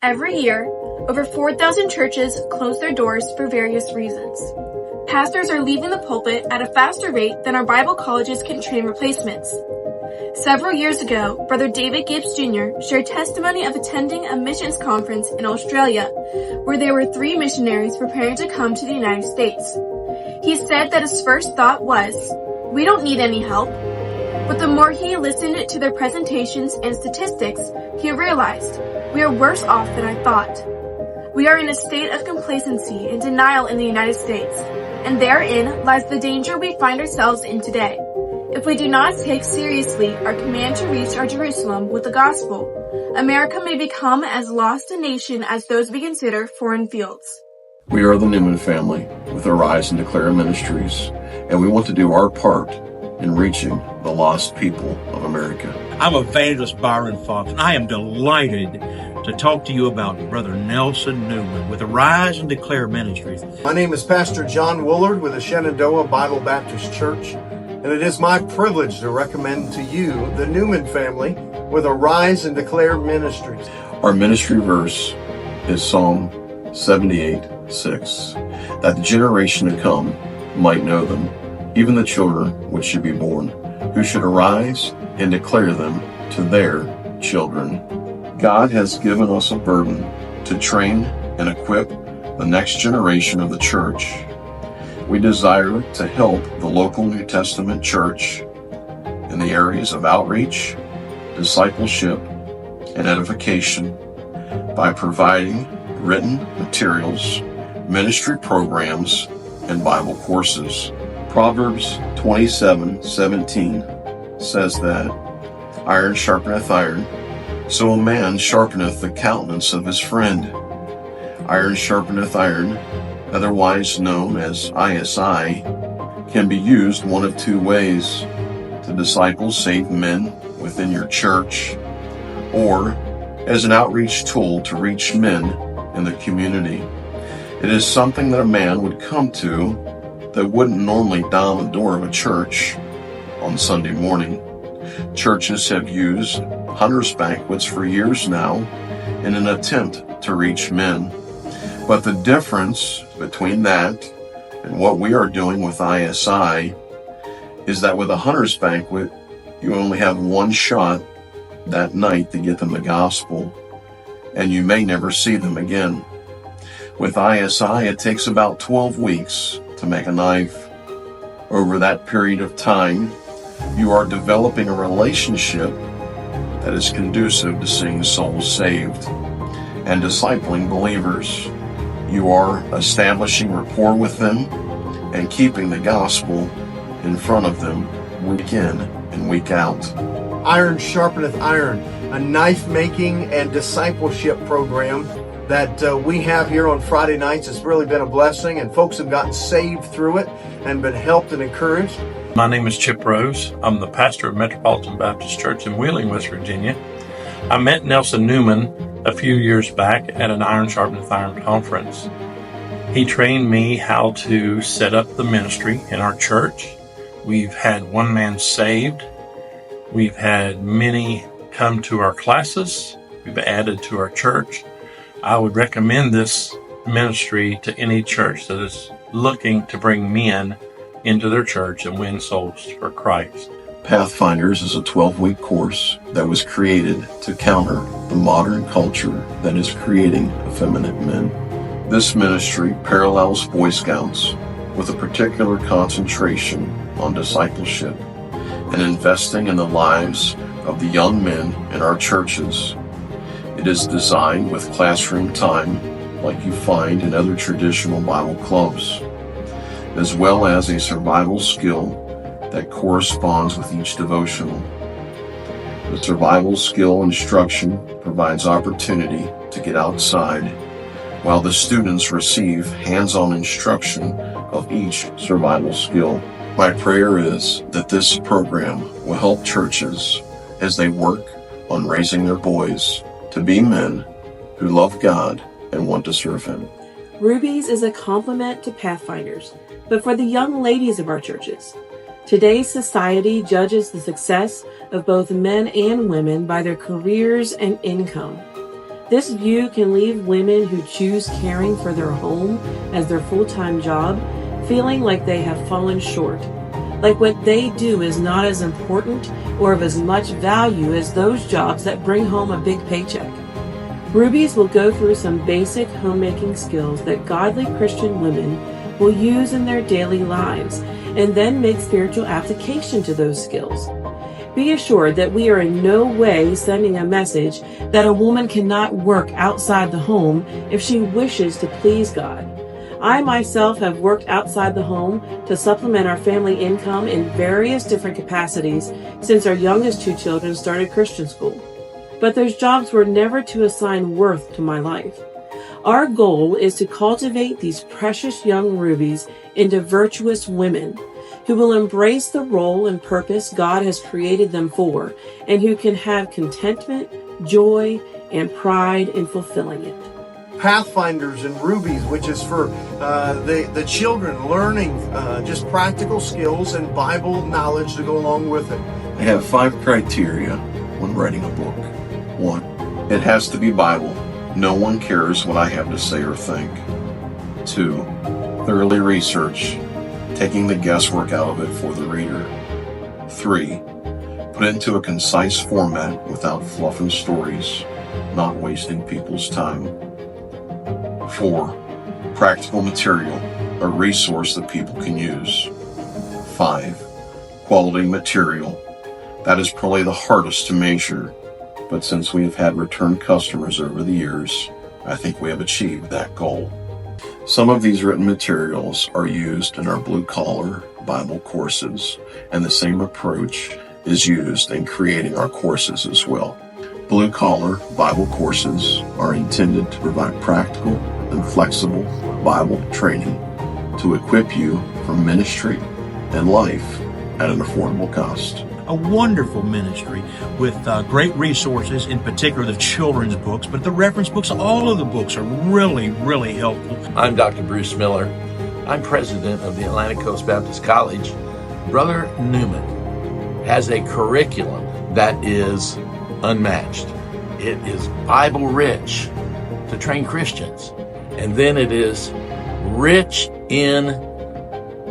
Every year, over 4,000 churches close their doors for various reasons. Pastors are leaving the pulpit at a faster rate than our Bible colleges can train replacements. Several years ago, Brother David Gibbs Jr. shared testimony of attending a missions conference in Australia, where there were 3 missionaries preparing to come to the United States. He said that his first thought was, "We don't need any help." But the more he listened to their presentations and statistics, he realized, we are worse off than I thought. We are in a state of complacency and denial in the United States, and therein lies the danger we find ourselves in today. If we do not take seriously our command to reach our Jerusalem with the gospel, America may become as lost a nation as those we consider foreign fields. We are the Newman family with Arise and Declare Ministries, and we want to do our part in reaching the lost people of America. I'm Evangelist Byron Fox, and I am delighted to talk to you about Brother Nelson Newman with Arise and Declare Ministries. My name is Pastor John Woolard with the Shenandoah Bible Baptist Church, and it is my privilege to recommend to you the Newman family with Arise and Declare Ministries. Our ministry verse is Psalm 78:6, that the generation to come might know them, even the children which should be born, who should arise and declare them to their children. God has given us a burden to train and equip the next generation of the church. We desire to help the local New Testament church in the areas of outreach, discipleship, and edification by providing written materials, ministry programs, and Bible courses. Proverbs 27:17 says that iron sharpeneth iron, so a man sharpeneth the countenance of his friend. Iron sharpeneth iron, otherwise known as ISI, can be used one of 2 ways: to disciple saved men within your church, or as an outreach tool to reach men in the community. It is something that a man would come to that wouldn't normally down the door of a church on Sunday morning. Churches have used hunters' banquets for years now in an attempt to reach men. But the difference between that and what we are doing with ISI is that with a hunter's banquet, you only have one shot that night to get them the gospel, and you may never see them again. With ISI, it takes about 12 weeks to make a knife. Over that period of time, you are developing a relationship that is conducive to seeing souls saved and discipling believers. You are establishing rapport with them and keeping the gospel in front of them week in and week out. Iron Sharpeneth Iron, a knife-making and discipleship program that we have here on Friday nights. It's really been a blessing, and folks have gotten saved through it and been helped and encouraged. My name is Chip Rose. I'm the pastor of Metropolitan Baptist Church in Wheeling, West Virginia. I met Nelson Newman a few years back at an Iron Sharpeneth Iron conference. He trained me how to set up the ministry in our church. We've had one man saved. We've had many come to our classes. We've added to our church. I would recommend this ministry to any church that is looking to bring men into their church and win souls for Christ. Pathfinders is a 12-week course that was created to counter the modern culture that is creating effeminate men. This ministry parallels Boy Scouts with a particular concentration on discipleship and investing in the lives of the young men in our churches. It is designed with classroom time like you find in other traditional Bible clubs, as well as a survival skill that corresponds with each devotional. The survival skill instruction provides opportunity to get outside, while the students receive hands-on instruction of each survival skill. My prayer is that this program will help churches as they work on raising their boys to be men who love God and want to serve Him. Rubies is a complement to Pathfinders, but for the young ladies of our churches. Today's society judges the success of both men and women by their careers and income. This view can leave women who choose caring for their home as their full-time job feeling like they have fallen short, like what they do is not as important or of as much value as those jobs that bring home a big paycheck. Rubies will go through some basic homemaking skills that godly Christian women will use in their daily lives and then make spiritual application to those skills. Be assured that we are in no way sending a message that a woman cannot work outside the home if she wishes to please God. I myself have worked outside the home to supplement our family income in various different capacities since our youngest two children started Christian school. But those jobs were never to assign worth to my life. Our goal is to cultivate these precious young rubies into virtuous women who will embrace the role and purpose God has created them for, and who can have contentment, joy, and pride in fulfilling it. Pathfinders and Rubies, which is for the children learning just practical skills and Bible knowledge to go along with it. I have 5 criteria when writing a book. 1, it has to be Bible. No one cares what I have to say or think. 2, thoroughly research, taking the guesswork out of it for the reader. 3, put it into a concise format without fluff and stories, not wasting people's time. 4, practical material, a resource that people can use. 5, quality material. That is probably the hardest to measure, but since we have had return customers over the years, I think we have achieved that goal. Some of these written materials are used in our blue-collar Bible courses, and the same approach is used in creating our courses as well. Blue-collar Bible courses are intended to provide practical and flexible Bible training to equip you for ministry and life at an affordable cost. A wonderful ministry with great resources, in particular the children's books, but the reference books, all of the books are really, really helpful. I'm Dr. Bruce Miller. I'm president of the Atlantic Coast Baptist College. Brother Newman has a curriculum that is unmatched. It is Bible rich to train Christians. And then it is rich in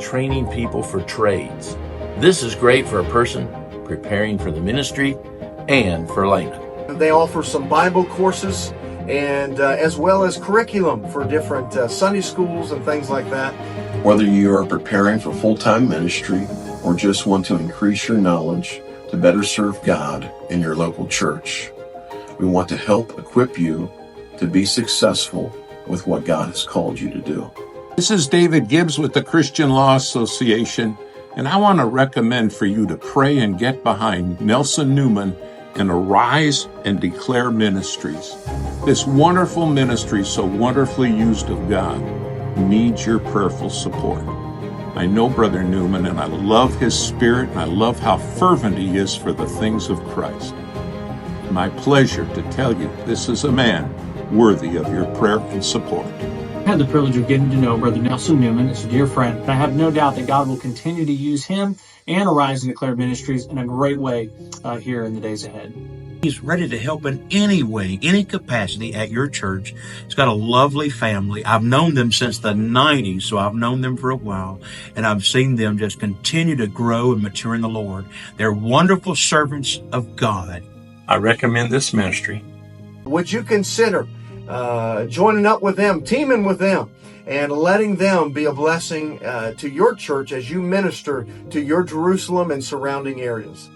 training people for trades. This is great for a person preparing for the ministry and for laymen. They offer some Bible courses and as well as curriculum for different Sunday schools and things like that. Whether you are preparing for full-time ministry or just want to increase your knowledge to better serve God in your local church, we want to help equip you to be successful with what God has called you to do. This is David Gibbs with the Christian Law Association, and I want to recommend for you to pray and get behind Nelson Newman and Arise and Declare Ministries. This wonderful ministry, so wonderfully used of God, needs your prayerful support. I know Brother Newman, and I love his spirit, and I love how fervent he is for the things of Christ. My pleasure to tell you this is a man worthy of your prayer and support. I had the privilege of getting to know Brother Nelson Newman as a dear friend, and I have no doubt that God will continue to use him and Arise and Declare Ministries in a great way here in the days ahead. He's ready to help in any way, any capacity at your church. He's got a lovely family. I've known them since the 90s, so I've known them for a while, and I've seen them just continue to grow and mature in the Lord. They're wonderful servants of God. I recommend this ministry. Would you consider joining up with them, teaming with them, and letting them be a blessing to your church as you minister to your Jerusalem and surrounding areas?